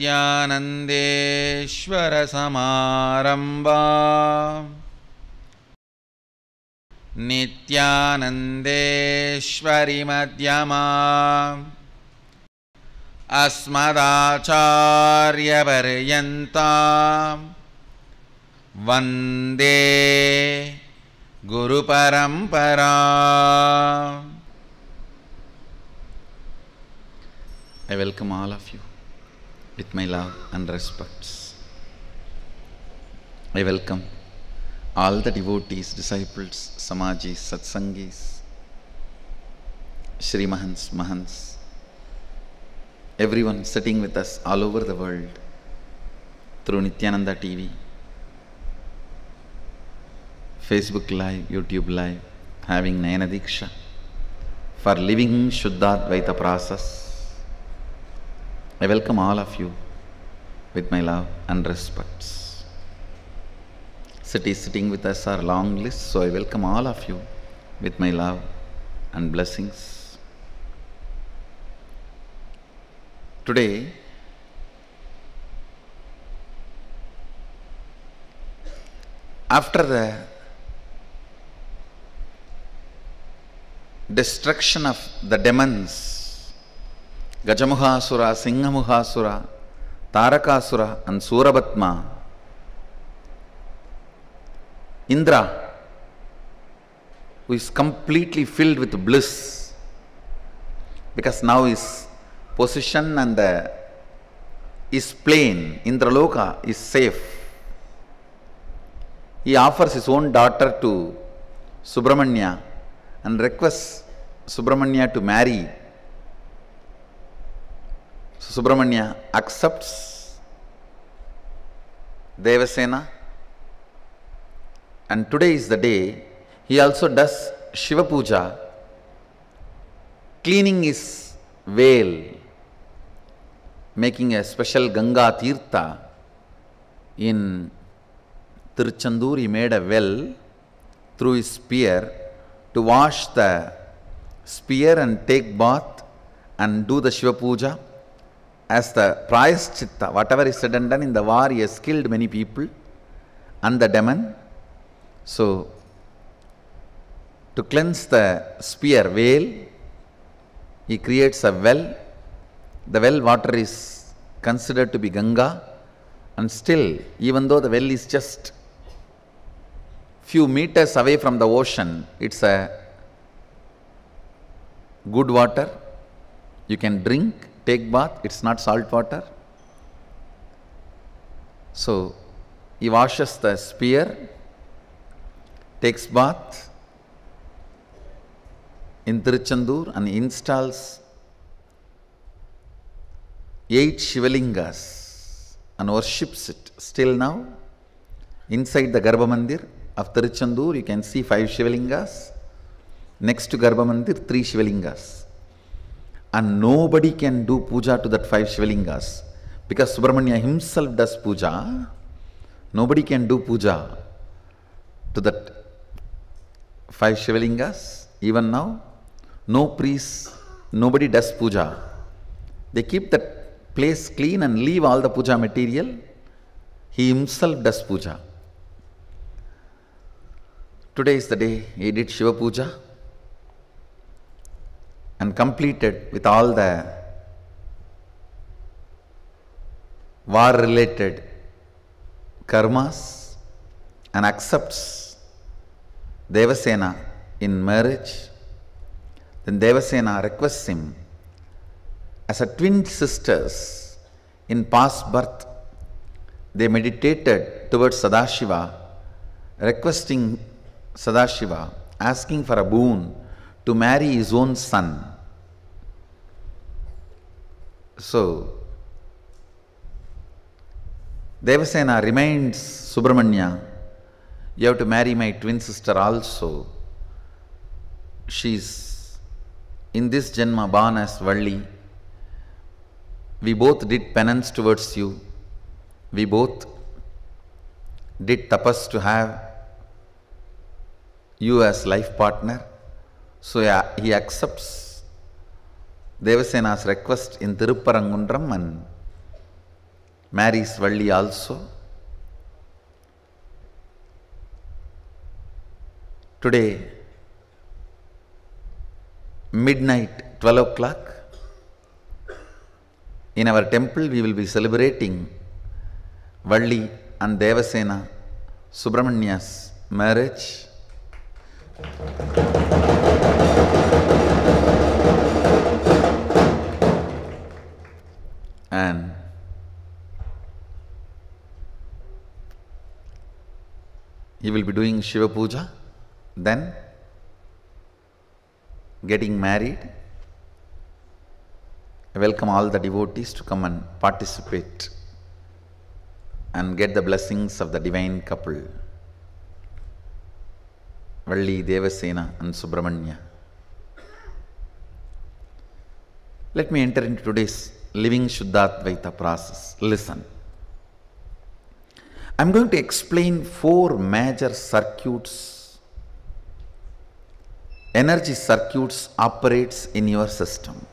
नित्यानन्देश्वर समारम्भा नित्यानन्देश्वरि मध्यमा अस्मदाचार्यपर्यन्ता वन्दे गुरुपरम्परा। I welcome all of you with my love and respects. I welcome all the devotees, disciples, Samajis, Satsangis, Shri Mahants, Mahants, everyone sitting with us all over the world through Nityananda TV, Facebook Live, YouTube Live, having Nayana Diksha, for living Shuddhadvaita process. I welcome all of you with my love and respects. Sitting with us are long list, so I welcome all of you with my love and blessings. Today, after the destruction of the demons, Gajamuhasura, Singhamuhasura, Tarakasura and Surabatma, Indra, who is completely filled with bliss, because now his position and his plane, Indraloka, is safe. He offers his own daughter to Subramanya and requests Subramanya to marry. So Subramanya accepts Devasena, and today is the day he also does Shiva Puja, cleaning his veil, making a special Ganga Tirtha. In Tiruchendur he made a well through his spear to wash the spear and take bath and do the Shiva Puja. As the Prayaschitta, whatever is said and done in the war, he has killed many people and the demon. So, to cleanse the spear veil, he creates a well. The well water is considered to be Ganga, and still, even though the well is just few meters away from the ocean, it's a good water. You can drink, take bath, it's not salt water. So, he washes the spear, takes bath in Tiruchendur and installs 8 Shivalingas and worships it. Still now, inside the Garbha Mandir of Tiruchendur, you can see 5 Shivalingas. Next to Garbha Mandir, 3 Shivalingas. And nobody can do puja to that 5 Shivalingas. Because Subramanya himself does puja, nobody can do puja to that 5 Shivalingas. Even now, no priest, nobody does puja. They keep that place clean and leave all the puja material. He himself does puja. Today is the day he did Shiva Puja and completed with all the war-related karmas and accepts Devasena in marriage. Then Devasena requests him as a twin sisters in past birth. They meditated towards Sadashiva, requesting Sadashiva, asking for a boon to marry his own son. So, Devasena reminds Subramanya, you have to marry my twin sister also. She is in this Janma born as Valli. We both did penance towards you. We both did tapas to have you as life partner. So he accepts Devasena's request in Tirupparangundram and marries Valli also. Today, midnight, 12 o'clock, in our temple we will be celebrating Valli and Devasena Subramania's marriage. And he will be doing Shiva Puja, then getting married. I welcome all the devotees to come and participate and get the blessings of the divine couple, Valli, Devasena and Subramanya. Let me enter into today's living Shuddhadvaita process. Listen. I am going to explain 4 major circuits, energy circuits operates in your system.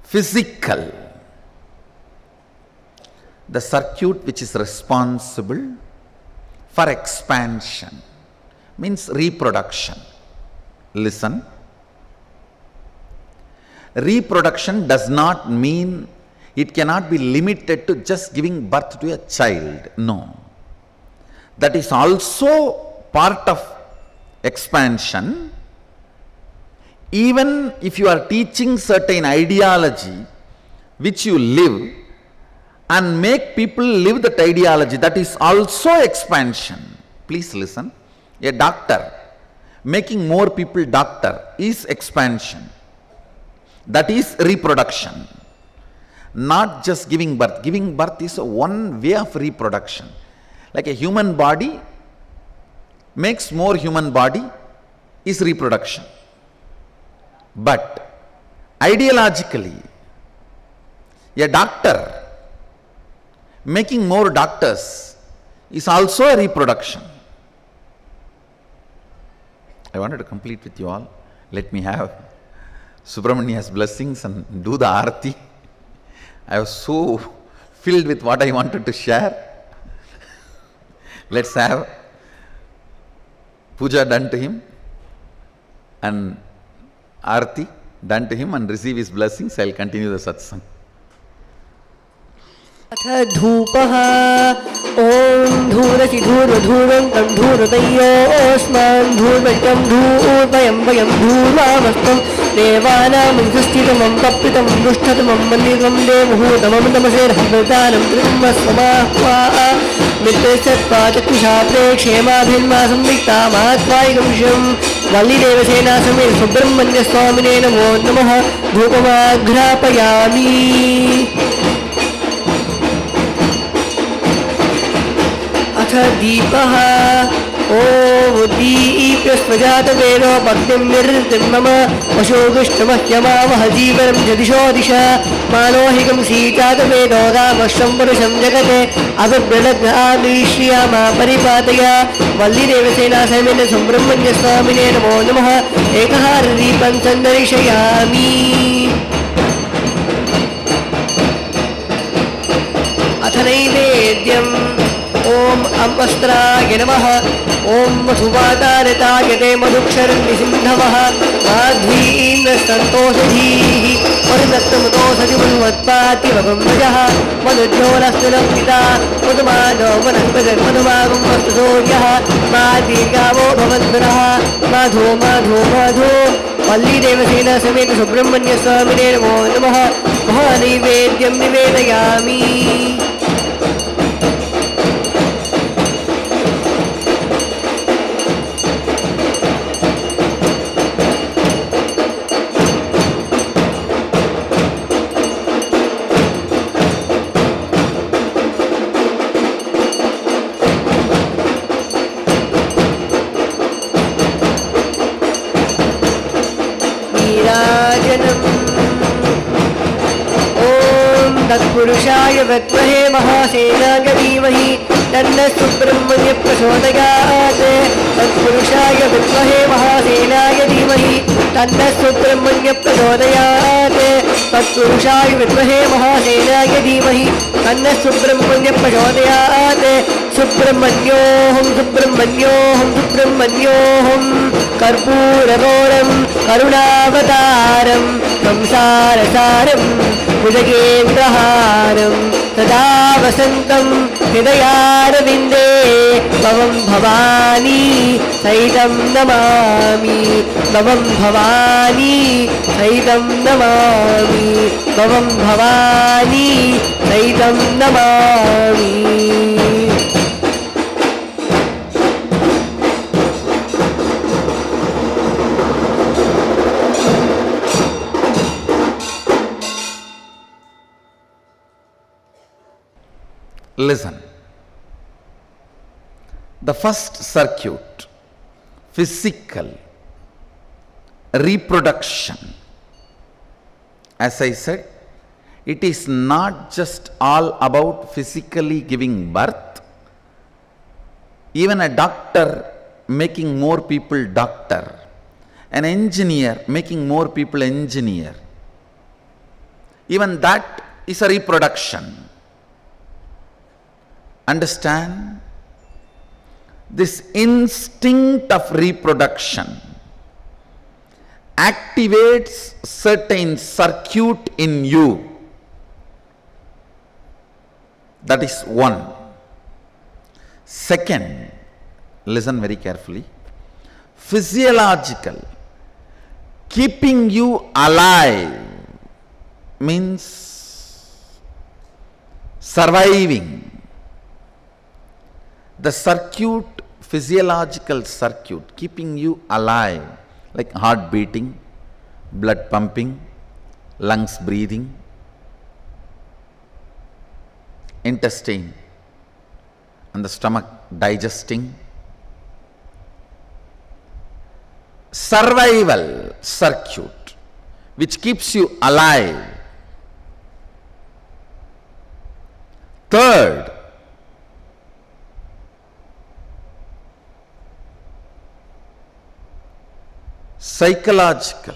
Physical, the circuit which is responsible for expansion, means reproduction. Listen. Reproduction does not mean, it cannot be limited to just giving birth to a child. No. That is also part of expansion. Even if you are teaching certain ideology which you live and make people live that ideology, that is also expansion. Please listen. A doctor making more people doctor is expansion. That is reproduction. Not just giving birth. Giving birth is one way of reproduction. Like a human body makes more human body is reproduction. But ideologically, a doctor making more doctors is also a reproduction. I wanted to complete with you all. Let me have Subramania's blessings and do the Aarti. I was so filled with what I wanted to share. Let's have puja done to him and Aarti done to him and receive his blessings. I will continue the satsang. अथ धूपः ॐ धूरसि धूर्वधूरं तं धूर्वतयोऽस्मान् धूर्वैतं धूर्वयं वयं धूर्वामस्तं देवानामुखस्थितमं तप्पितं दुष्टतमं वन्दितं देवहूतमं तमसेर्हृदानं त्रिम्बस्वमाह्वा मित्रश्चत्वाचक्षुषा प्रेक्षेमाभिन्मासं विक्तामात्वायिकंशं वल्लीदेवसेना समेत सुब्रह्मण्यस्वामिने नमो नमः धूपमाघ्रापयामि अथ दीपः ॐ दीप्यस्वजातवेदो भक्तिं निर्वृतिं मम वशोकृष्टमह्यमावह जीवनं जदिशो दिशा मानोहिकं सीतातवेदो गामश्वं पुरुषं जगते अभिव्रलग्नामीश्रियामा परिपातय वल्लीदेवसेना समेत सुब्रह्मण्यस्वामिने नमो नमः एकहारदीपं सन्दर्शयामि अथ नैवेद्यम् ॐ अम्बस्त्राय नमः ॐ वसुवातारताय ते मधुक्षरन्निसिन्धवः माध्वीन्द्रस्तन्तोषधीः मधुदत्तमतोषधिमनुवत्पातिभगम्भजः मधुज्योरस्तुलङ्किता मधुमानो वनस्पतिर्मधुमागं वस्तुसूर्यः मा दीर्घावो भवन्तुनः माधो माधो माधो वल्लीदेवसेना समेत सुब्रह्मण्यस्वामिने नमो नमः महानैवेद्यं निवेदयामि तत्पुरुषाय विद्महे महासेनाय धीमहि तन्नः सुब्रह्मण्यः प्रचोदयात् तत्पुरुषाय विद्महे महासेनाय धीमहि तन्नः सुब्रह्मण्यः प्रचोदयात् तत्पुरुषाय विद्महे महासेनाय धीमहि तन्नः सुब्रह्मण्यः प्रचोदयात् सुब्रह्मण्योऽहं सुब्रह्मण्योऽहं सुब्रह्मण्योऽहं कर्पूरगौरं करुणावतारं संसारसारं भुजगेन्द्रहारं सदा वसन्तं हृदयारविन्दे भवं भवानी सहितं नमामि भवं भवानी सहितं नमामि भवं भवानी सहितं Namami. Listen. The first circuit, physical, reproduction. As I said, it is not just all about physically giving birth. Even a doctor making more people doctor, an engineer making more people engineer, even that is a reproduction. Understand? This instinct of reproduction activates certain circuit in you. That is one. Second, listen very carefully. Physiological, keeping you alive means surviving. The circuit, physiological circuit, keeping you alive, like heart beating, blood pumping, lungs breathing, intestine and the stomach digesting. Survival circuit, which keeps you alive. Third, psychological,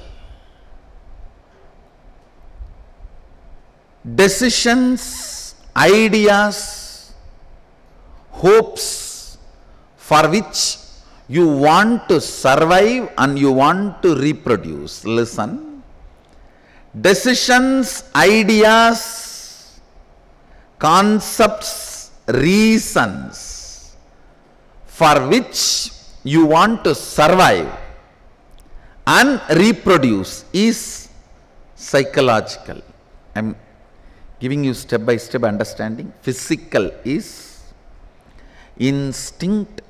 decisions, ideas, hopes for which you want to survive and you want to reproduce. Listen. Decisions, ideas, concepts, reasons for which you want to survive and reproduce is psychological. I am giving you step by step understanding. Physical is instinct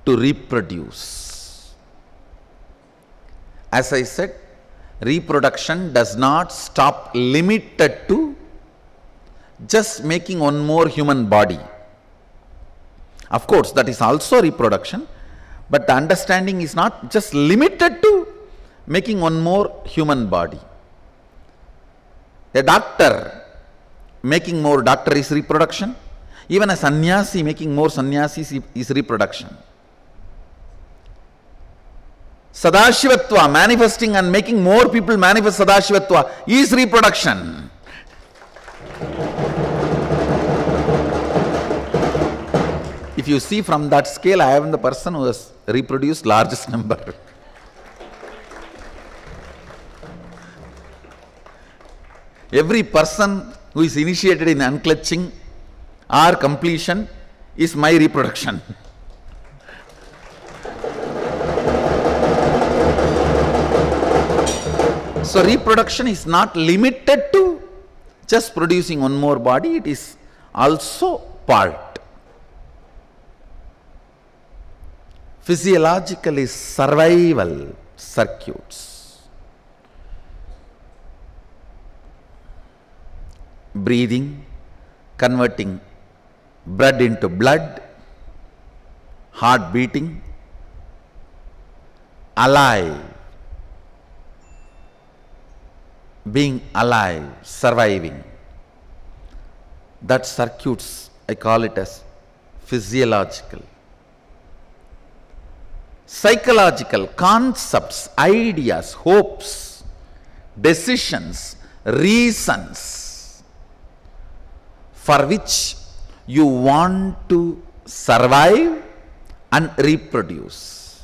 to reproduce. As I said, reproduction does not stop limited to just making one more human body. Of course, that is also reproduction, but the understanding is not just limited to making one more human body. A doctor making more doctor is reproduction. Even a sannyasi making more sannyasis is reproduction. Sadashivatva, manifesting and making more people manifest Sadashivatva is reproduction. If you see from that scale, I am the person who has reproduced largest number. Every person who is initiated in unclutching or completion is my reproduction. So reproduction is not limited to just producing one more body, it is also part. Physiological is survival circuits. Breathing, converting blood into blood, heart beating, alive, being alive, surviving. That circuits, I call it as physiological. Psychological, concepts, ideas, hopes, decisions, reasons for which you want to survive and reproduce.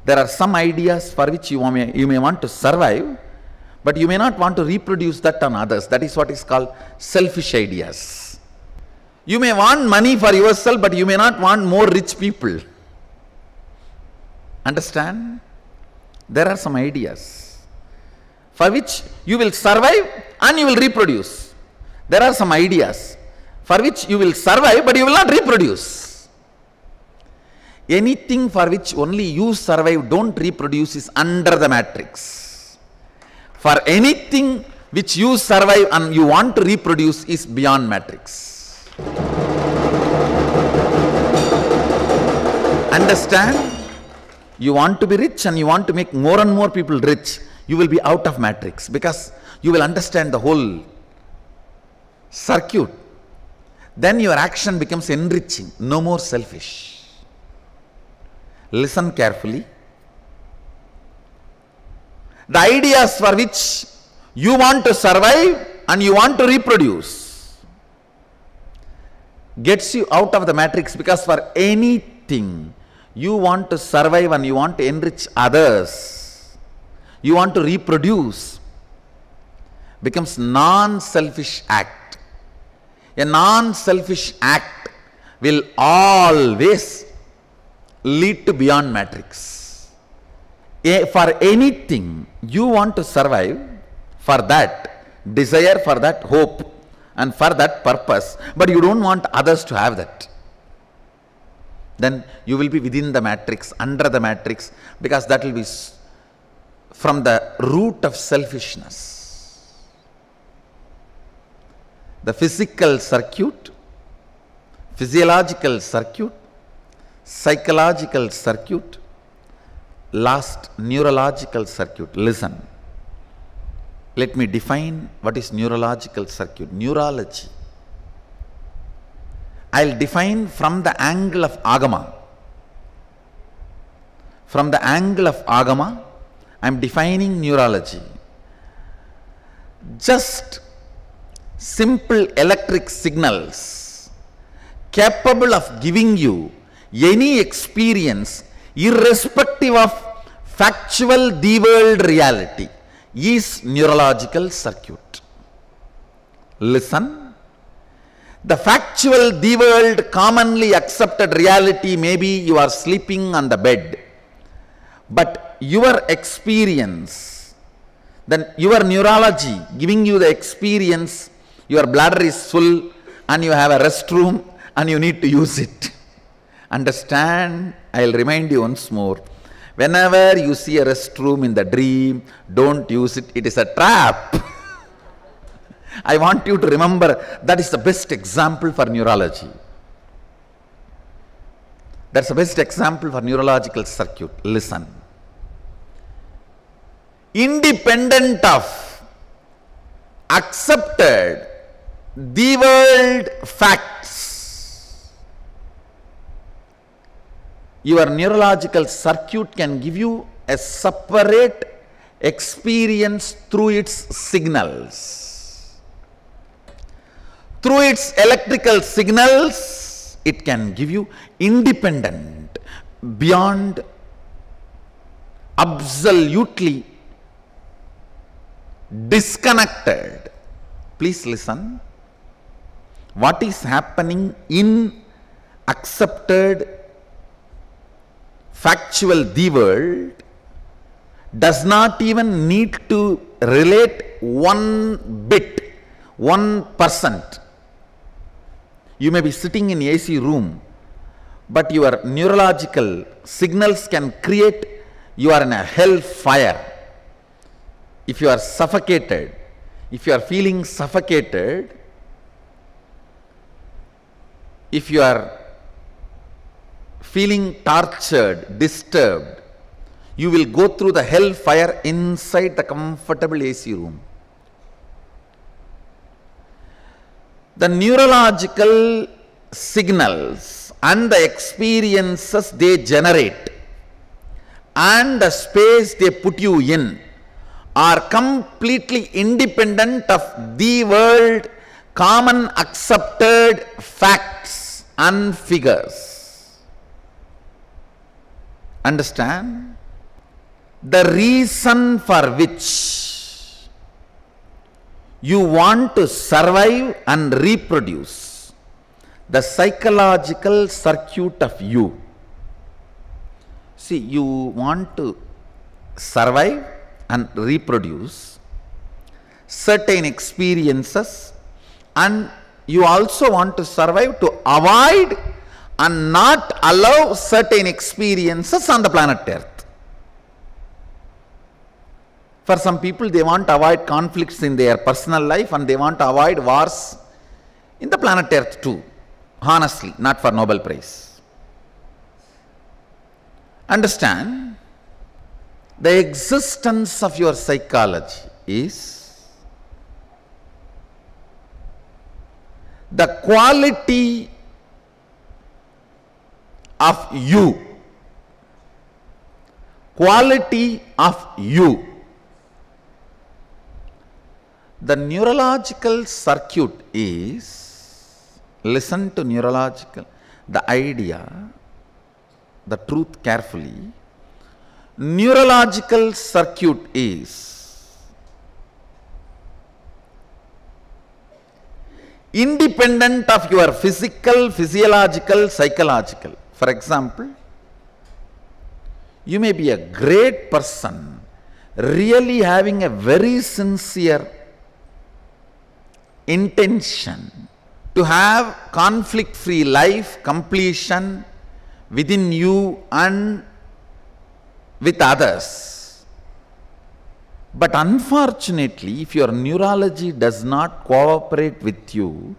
There are some ideas for which you may want to survive, but you may not want to reproduce that on others. That is what is called selfish ideas. You may want money for yourself, but you may not want more rich people. Understand? There are some ideas for which you will survive and you will reproduce. There are some ideas for which you will survive, but you will not reproduce. Anything for which only you survive, don't reproduce, is under the matrix. For anything which you survive and you want to reproduce is beyond matrix. Understand? You want to be rich and you want to make more and more people rich, you will be out of matrix, because you will understand the whole circuit. Then your action becomes enriching, no more selfish. Listen carefully. The ideas for which you want to survive and you want to reproduce gets you out of the matrix, because for anything you want to survive and you want to enrich others, you want to reproduce, becomes non-selfish act. A non-selfish act will always lead to beyond matrix. For anything you want to survive, for that desire, for that hope, and for that purpose, but you don't want others to have that, then you will be within the matrix, under the matrix, because that will be from the root of selfishness. The physical circuit, physiological circuit, psychological circuit, last neurological circuit. Listen. Let me define what is neurological circuit. Neurology. I'll define from the angle of Agama. From the angle of Agama, I'm defining neurology. Just simple electric signals capable of giving you any experience irrespective of factual the-world reality is neurological circuit. Listen. The factual the-world commonly accepted reality may be you are sleeping on the bed, but your experience, then your neurology giving you the experience, your bladder is full and you have a restroom and you need to use it. Understand? I'll remind you once more. Whenever you see a restroom in the dream, don't use it. It is a trap. I want you to remember that is the best example for neurology. That's the best example for neurological circuit. Listen. Independent of accepted the world facts, your neurological circuit can give you a separate experience through its signals. Through its electrical signals, it can give you independent, beyond, absolutely disconnected. Please listen. What is happening in accepted factual the world does not even need to relate 1 bit, 1%. You may be sitting in AC room, but your neurological signals can create you are in a hell fire. If you are suffocated, if you are feeling suffocated, if you are feeling tortured, disturbed, you will go through the hell fire inside the comfortable AC room. The neurological signals and the experiences they generate and the space they put you in are completely independent of the world common accepted facts and figures. Understand? The reason for which you want to survive and reproduce, the psychological circuit of you. See, you want to survive and reproduce certain experiences, and you also want to survive to avoid and not allow certain experiences on the planet Earth. For some people, they want to avoid conflicts in their personal life and they want to avoid wars in the planet Earth too. Honestly, not for Nobel Prize. Understand, the existence of your psychology is the quality of you. Quality of you. The neurological circuit is, listen to neurological, the idea, the truth carefully. Neurological circuit is independent of your physical, physiological, psychological. For example, you may be a great person, really having a very sincere intention to have conflict-free life, completion within you and with others. But unfortunately, if your neurology does not cooperate with you,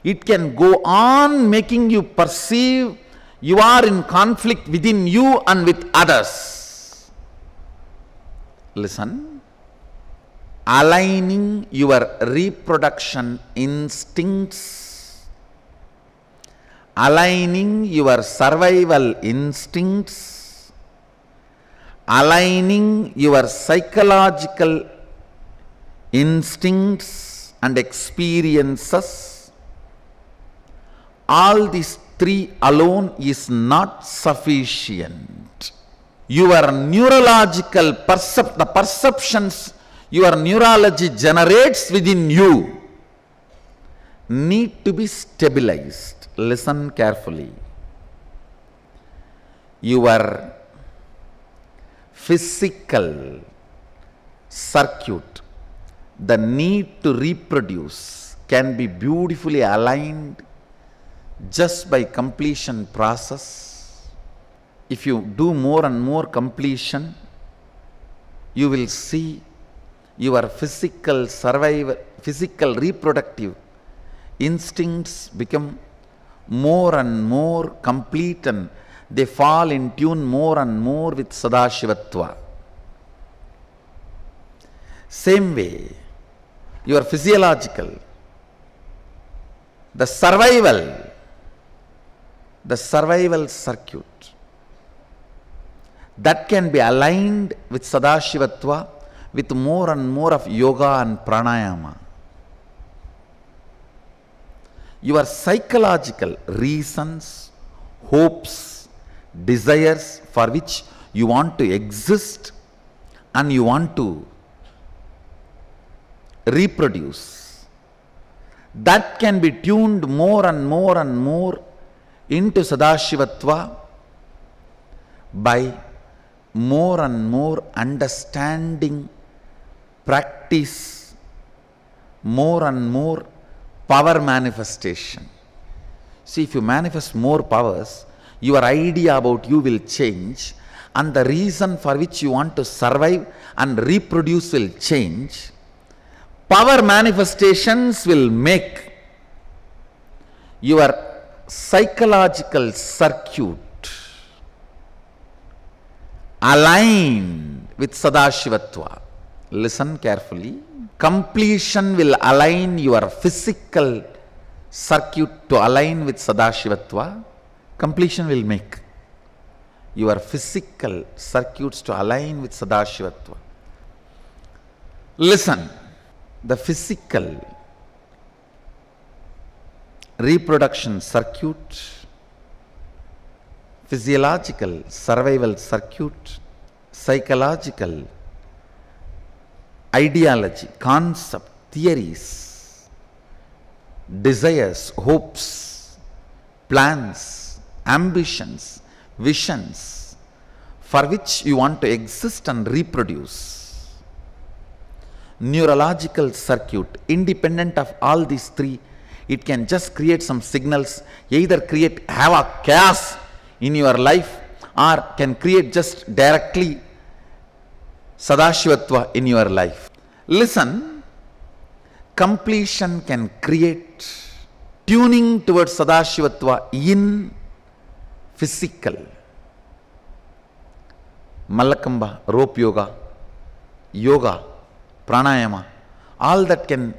it can go on making you perceive you are in conflict within you and with others. Listen. Aligning your reproduction instincts, aligning your survival instincts, aligning your psychological instincts and experiences, all these three alone is not sufficient. Your neurological the perceptions your neurology generates within you need to be stabilized. Listen carefully. Your physical circuit, the need to reproduce, can be beautifully aligned just by completion process. If you do more and more completion, you will see your physical survival, physical reproductive instincts become more and more complete and they fall in tune more and more with Sadashivatva. Same way, your physiological, the survival circuit, that can be aligned with Sadashivatva with more and more of yoga and pranayama. Your psychological reasons, hopes, desires for which you want to exist and you want to reproduce, that can be tuned more and more and more into Sadashivatva by more and more understanding, practice, more and more power manifestation. See, if you manifest more powers, your idea about you will change and the reason for which you want to survive and reproduce will change. Power manifestations will make your psychological circuit aligned with Sadashivatva. Listen carefully. Completion will align your physical circuit to align with Sadashivatva. Completion will make your physical circuits to align with Sadashivatva. Listen, the physical reproduction circuit, physiological survival circuit, psychological ideology, concept, theories, desires, hopes, plans, ambitions, visions for which you want to exist and reproduce. Neurological circuit, independent of all these three, it can just create some signals, either create havoc, chaos in your life, or can create just directly Sadashivatva in your life. Listen, completion can create tuning towards Sadashivatva in physical. Mallakamba, rope yoga, yoga, pranayama, all that can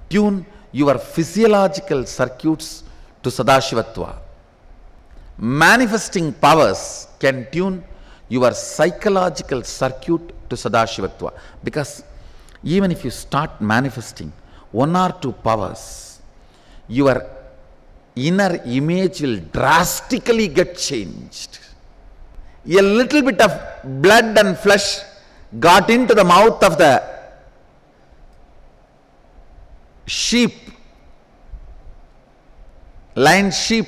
tune your physiological circuits to Sadashivatva. Manifesting powers can tune your psychological circuit to Sadashivatva. Because even if you start manifesting one or two powers, your inner image will drastically get changed. A little bit of blood and flesh got into the mouth of the sheep, lion sheep,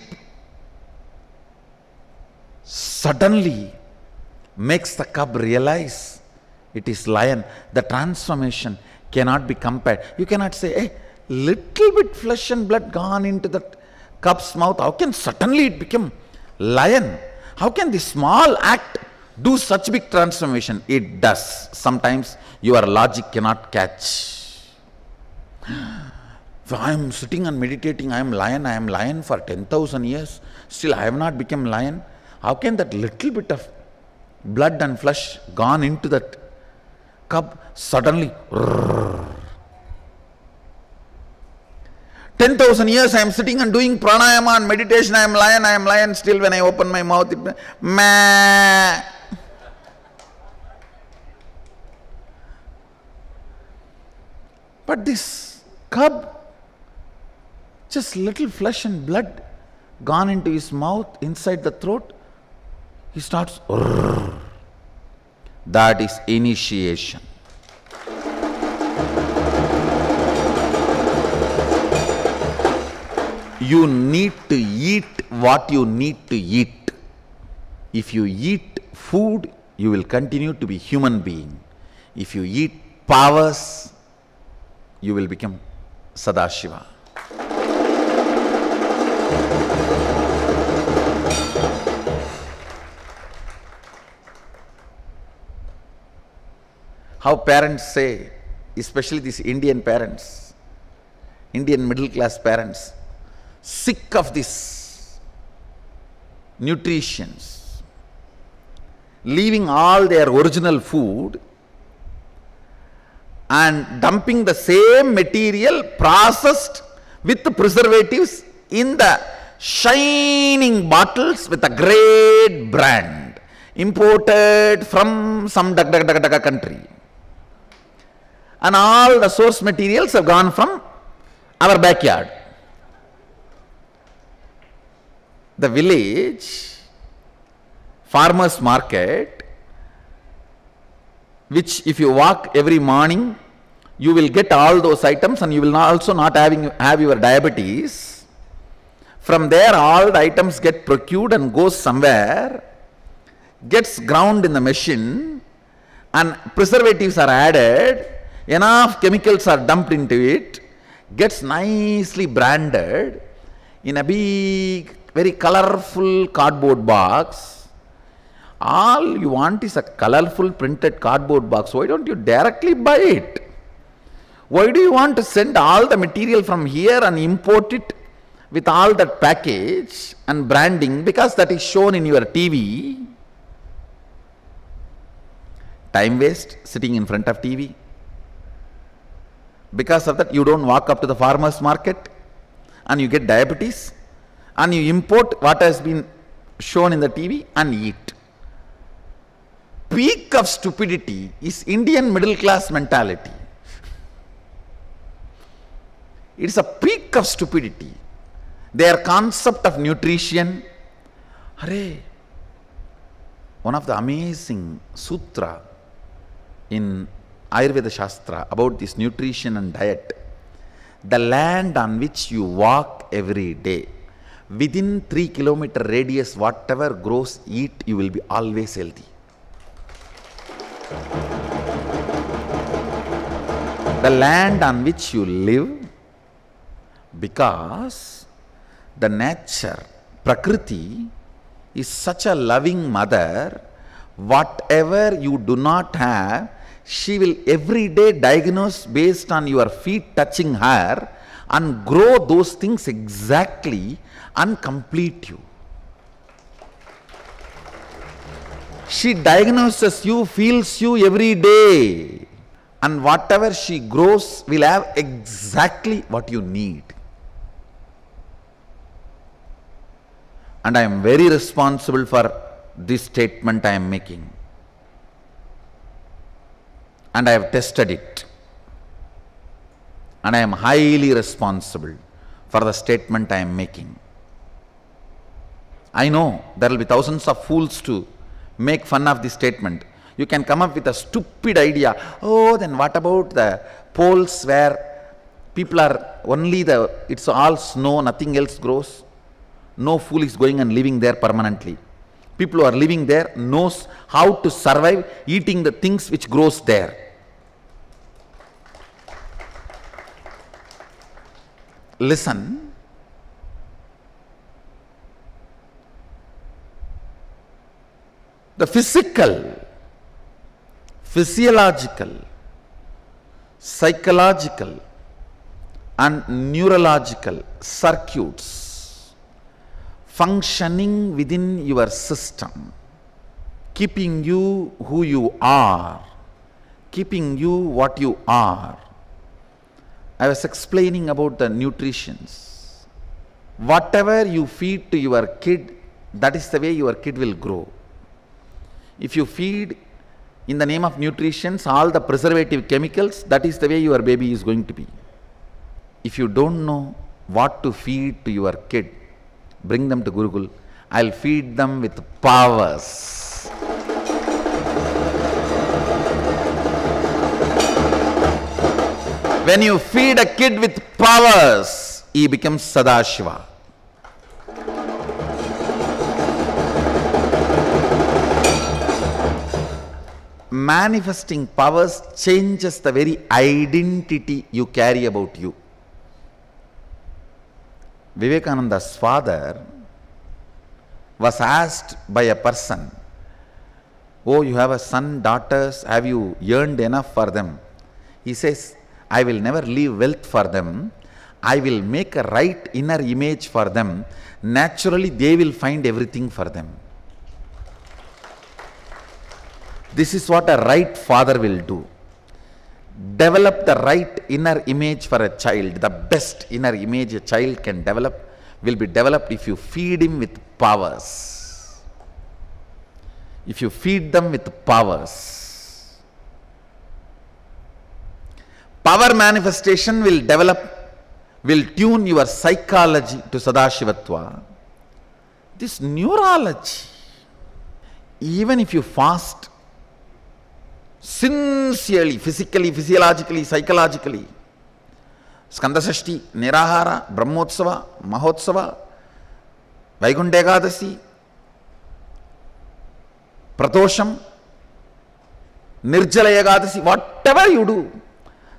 suddenly makes the cub realize it is lion. The transformation cannot be compared. You cannot say, hey, little bit flesh and blood gone into that cub's mouth. How can suddenly it become lion? How can this small act do such big transformation? It does. Sometimes your logic cannot catch. If I am sitting and meditating, I am lion for 10,000 years, still I have not become lion. How can that little bit of blood and flesh gone into that cub suddenly? 10,000 years I am sitting and doing pranayama and meditation, I am lion, still when I open my mouth, it meh. But this cub, just little flesh and blood gone into his mouth, inside the throat, he starts. That is initiation. You need to eat what you need to eat. If you eat food, you will continue to be human being. If you eat powers, you will become Sadashiva. How parents say, especially these Indian parents, Indian middle class parents, sick of this nutritions, leaving all their original food and dumping the same material processed with the preservatives in the shining bottles with a great brand imported from some country. And all the source materials have gone from our backyard. The village farmers market, which if you walk every morning, you will get all those items and you will also not have your diabetes. From there all the items get procured and goes somewhere, gets ground in the machine, and preservatives are added, enough chemicals are dumped into it, gets nicely branded in a big, very colorful cardboard box. All you want is a colorful printed cardboard box. Why don't you directly buy it? Why do you want to send all the material from here and import it with all that package and branding? Because that is shown in your TV. Time waste sitting in front of TV. Because of that, you don't walk up to the farmer's market and you get diabetes, and you import what has been shown in the TV and eat. Peak of stupidity is Indian middle class mentality. It's a peak of stupidity. Their concept of nutrition. Hare, one of the amazing sutra in Ayurveda Shastra about this nutrition and diet. The land on which you walk every day, within 3 kilometer radius, whatever grows, eat, you will be always healthy. The land on which you live, because the nature, Prakriti, is such a loving mother, whatever you do not have, she will every day diagnose based on your feet touching her and grow those things exactly and complete you. She diagnoses you, feels you every day, and whatever she grows will have exactly what you need. And I am very responsible for this statement I am making. And I have tested it. And I am highly responsible for the statement I am making. I know there will be thousands of fools to make fun of this statement. You can come up with a stupid idea. Oh, then what about the poles where people are only it's all snow, nothing else grows? No fool is going and living there permanently. People who are living there knows how to survive eating the things which grows there. Listen. The physical, physiological, psychological and neurological circuits functioning within your system, keeping you who you are, keeping you what you are. I was explaining about the nutritions. Whatever you feed to your kid, that is the way your kid will grow. If you feed in the name of nutritions all the preservative chemicals, that is the way your baby is going to be. If you don't know what to feed to your kid, bring them to Gurukul. I'll feed them with powers. When you feed a kid with powers, he becomes Sadashiva. Manifesting powers changes the very identity you carry about you. Vivekananda's father was asked by a person, oh, you have a son, daughters, have you earned enough for them? He says, I will never leave wealth for them. I will make a right inner image for them. Naturally, they will find everything for them. This is what a right father will do. Develop the right inner image for a child. The best inner image a child can develop will be developed if you feed him with powers. If you feed them with powers. Power manifestation will develop, will tune your psychology to Sadashivatva. This neurology, even if you fast sincerely, physically, physiologically, psychologically, Skandasashti, Nirahara, Brahmotsava, Mahotsava, Vaikunta Ekadasi, Pratosham, Nirjala Ekadasi, whatever you do,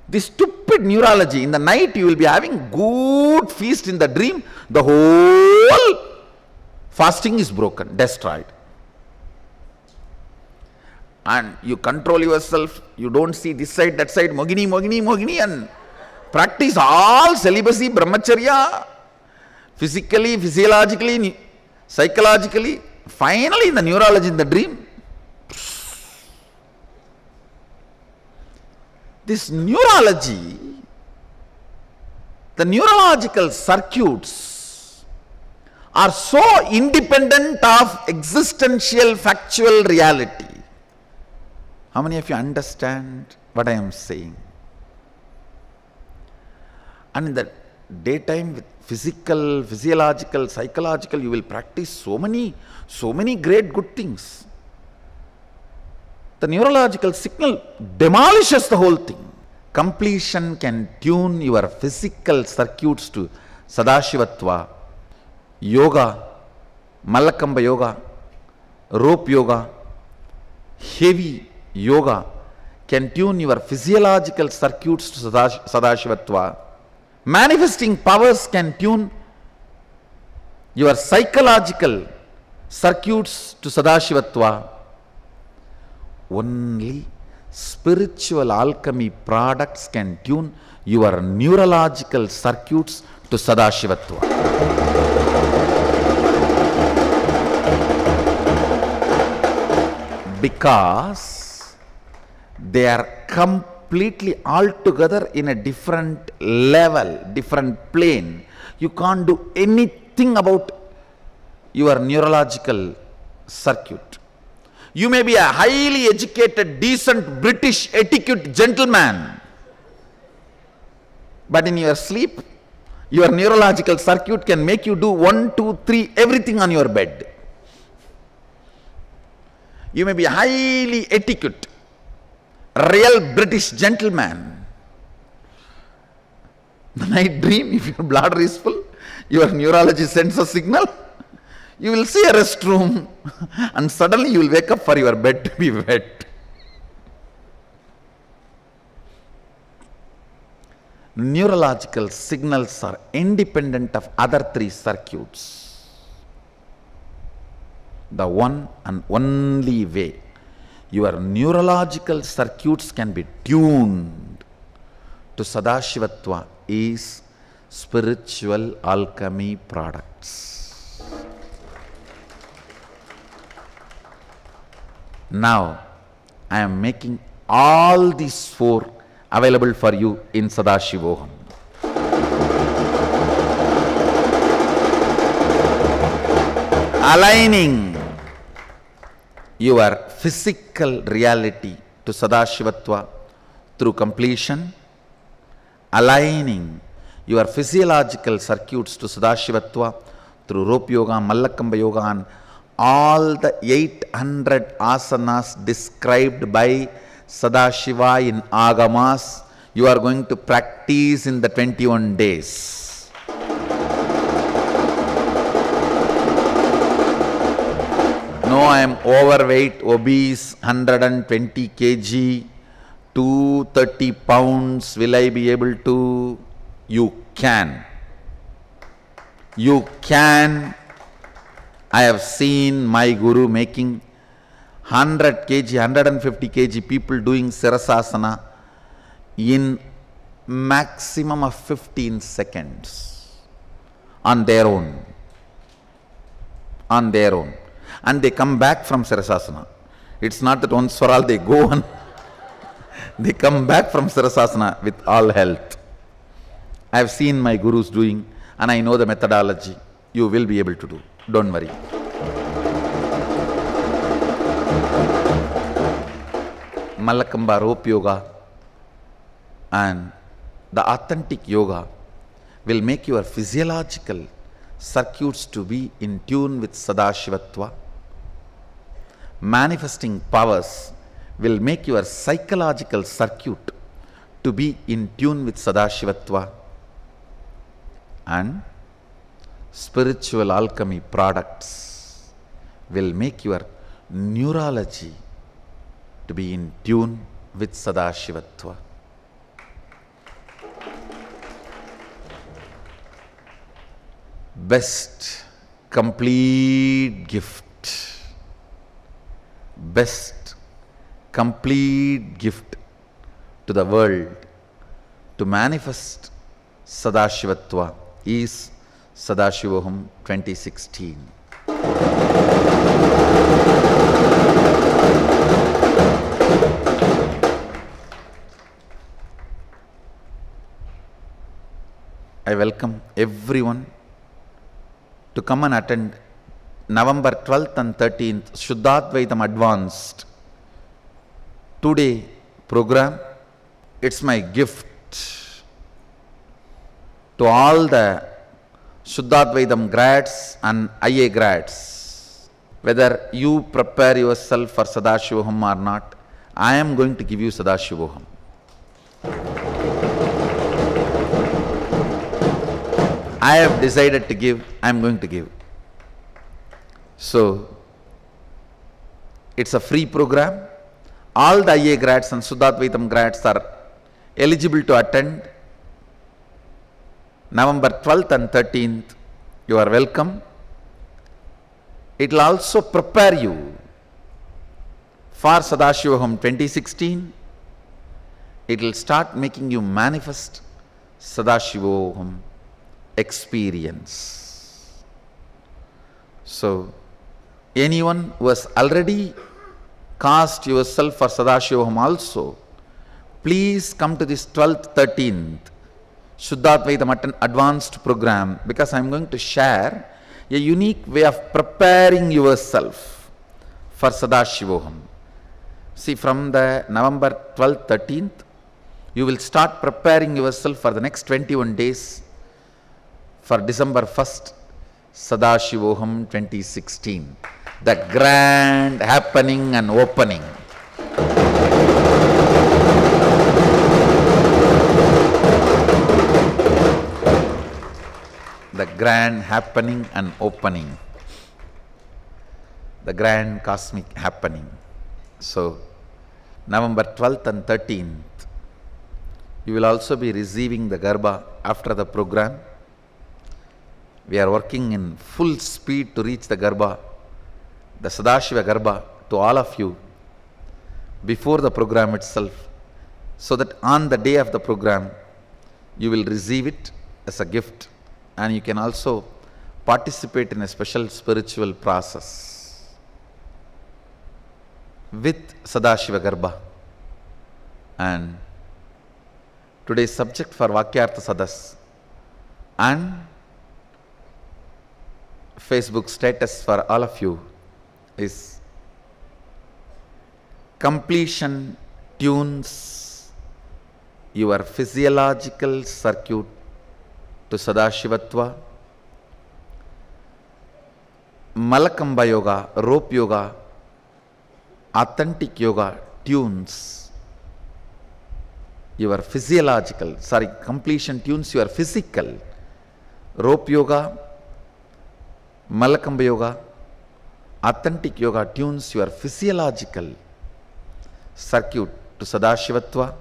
this stupid neurology, in the night you will be having good feast, in the dream, the whole fasting is broken, destroyed. And you control yourself, you don't see this side, that side, Mogini, Mogini, Mogini, and practice all celibacy, brahmacharya, physically, physiologically, psychologically, finally in the neurology, in the dream. This neurology, the neurological circuits are so independent of existential factual reality. How many of you understand what I am saying? And in the daytime with physical, physiological, psychological, you will practice so many great good things. The neurological signal demolishes the whole thing. Completion can tune your physical circuits to Sadashivatva. Yoga, Mallakamba yoga, rope yoga, heavy yoga can tune your physiological circuits to Sadashivatva. Manifesting powers can tune your psychological circuits to Sadashivatva. Only spiritual alchemy products can tune your neurological circuits to Sadashivatva. Because they are completely altogether in a different level, different plane. You can't do anything about your neurological circuit. You may be a highly educated, decent, British, etiquette gentleman, but in your sleep, your neurological circuit can make you do 1, 2, 3, everything on your bed. You may be a highly etiquette, real British gentleman. The night dream, if your bladder is full, your neurology sends a signal. You will see a restroom and suddenly you will wake up for your bed to be wet. Neurological signals are independent of other three circuits. The one and only way your neurological circuits can be tuned to Sadashivatva is spiritual alchemy products. Now, I am making all these four available for you in Sadashivoham. Aligning your physical reality to Sadashivatva through completion, aligning your physiological circuits to Sadashivatva through rope yoga, Mallakamba yoga, and all the 800 asanas described by Sadashiva in Agamas, you are going to practice in the 21 days. No, I am overweight, obese, 120 kg, 230 pounds, will I be able to? You can. You can. I have seen my guru making 100 kg, 150 kg people doing Sirasasana in maximum of 15 seconds on their own. On their own. And they come back from Sirasasana. It's not that once for all they go on. They come back from Sirasasana with all health. I have seen my gurus doing and I know the methodology. You will be able to do. Don't worry. Mallakamba rope yoga and the authentic yoga will make your physiological circuits to be in tune with Sadashivatva. Manifesting powers will make your psychological circuit to be in tune with Sadashivatva. And spiritual alchemy products will make your neurology to be in tune with Sadashivatva. Best complete gift. Best complete gift to the world to manifest Sadashivatva is Sadashivoham 2016. I welcome everyone to come and attend November 12th and 13th Shuddhadvaitam Advanced 2-day program. It's my gift to all the Shuddhadvaitam grads and IA grads, whether you prepare yourself for Sadashivoham or not, I am going to give you Sadashivoham. I have decided to give, I am going to give. So, it's a free program. All the IA grads and Shuddhadvaitam grads are eligible to attend. November 12th and 13th, you are welcome. It will also prepare you for Sadashivoham 2016. It will start making you manifest Sadashivoham experience. So, anyone who has already cast yourself for Sadashivoham also, please come to this 12th, 13th Shuddhadvaitam advanced program, because I am going to share a unique way of preparing yourself for Sadashivoham. See, from the November 12th, 13th, you will start preparing yourself for the next 21 days for December 1st, Sadashivoham 2016, the grand happening and opening. The grand happening and opening, the grand cosmic happening. So, November 12th and 13th, you will also be receiving the Garbha after the program. We are working in full speed to reach the Garbha, the Sadashiva Garbha, to all of you before the program itself, so that on the day of the program, you will receive it as a gift, and you can also participate in a special spiritual process with Sadashiva Garbha. And today's subject for Vakyartha Sadas and Facebook status for all of you is completion tunes your physiological circuit to Sadashivatva. Malakamba Yoga, rope yoga, authentic yoga tunes your physiological, completion tunes your physical. Rope yoga, Malakamba yoga, authentic yoga tunes your physiological circuit to Sadashivatva.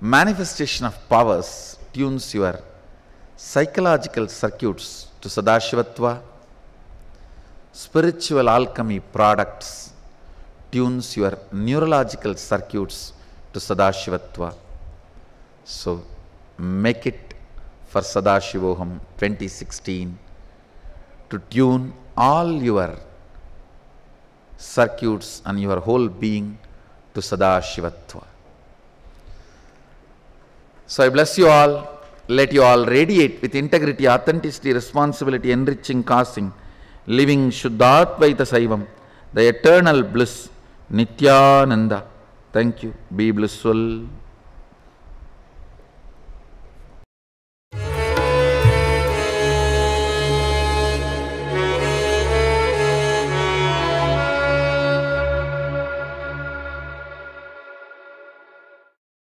Manifestation of powers tunes your psychological circuits to Sadashivatva. Spiritual alchemy products tunes your neurological circuits to Sadashivatva. So, make it for Sadashivoham 2016 to tune all your circuits and your whole being to Sadashivatva. So I bless you all. Let you all radiate with integrity, authenticity, responsibility, enriching, causing, living Shuddhadvaita Saivam, the eternal bliss, Nityananda. Thank you. Be blissful.